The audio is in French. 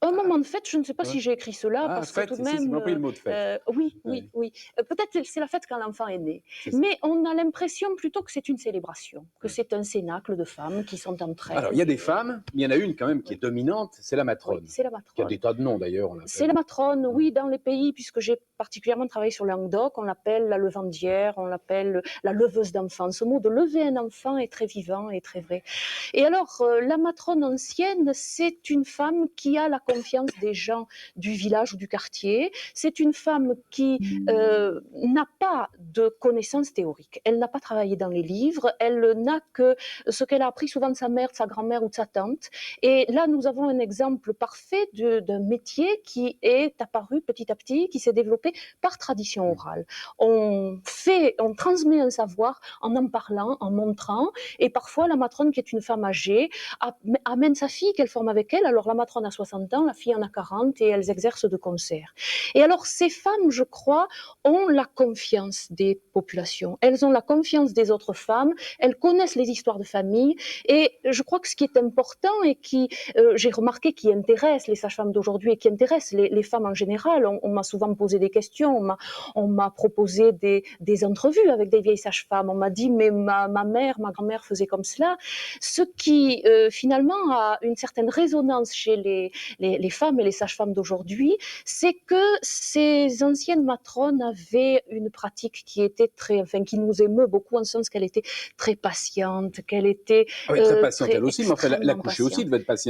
Un moment de fête, je ne sais pas Ouais. si j'ai écrit cela Ah, parce que fête, tout de si, même, m'a employé le mot de fête. oui, oui, Ouais, oui. Peut-être c'est la fête quand l'enfant est né, c'est ça. mais on a l'impression plutôt que c'est une célébration, que Mmh. c'est un cénacle de femmes qui sont en Alors, il y train a des de femmes, mais il y en a une quand même qui est oui, dominante, c'est la oui, matrone, c'est la qui a des matrone. tas de noms d'ailleurs, on C'est l'appelle. la matrone, Mmh. oui, dans les pays, puisque j'ai particulièrement travaillé sur le Languedoc, on l'appelle la levandière, on l'appelle la leveuse d'enfants. Ce mot de lever un enfant est très vivant et très vrai. Et alors, la matrone ancienne, c'est une femme qui a la confiance des gens du village ou du quartier. C'est une femme qui n'a pas de connaissances théoriques. Elle n'a pas travaillé dans les livres. Elle n'a que ce qu'elle a appris souvent de sa mère, de sa grand-mère ou de sa tante. Et là, nous avons un exemple parfait d'un métier qui est apparu petit à petit, qui s'est développé par tradition Mmh. orale. On transmet un savoir en parlant, en montrant, et parfois la matrone, qui est une femme âgée, amène sa fille qu'elle forme avec elle. Alors la matrone a 60 ans, la fille en a 40, et elles exercent de concert. Et alors ces femmes, je crois, ont la confiance des populations. Elles ont la confiance des autres femmes, elles connaissent les histoires de famille, et je crois que ce qui est important et qui, j'ai remarqué, qui intéresse les sages-femmes d'aujourd'hui et qui intéresse les femmes en général, on m'a souvent posé des questions, on m'a proposé des entrevues avec des vieilles sages-femmes, on m'a dit mais ma mère, ma grand-mère faisait comme cela, ce qui finalement a une certaine résonance chez les femmes et les sages-femmes d'aujourd'hui, c'est que ces anciennes matrones avaient une pratique qui était enfin qui nous émeut beaucoup, en ce sens qu'elle était très patiente, qu'elle était Ah oui, très patiente très elle aussi, mais enfin extrêmement l'accoucher aussi patiente. devait être patiente.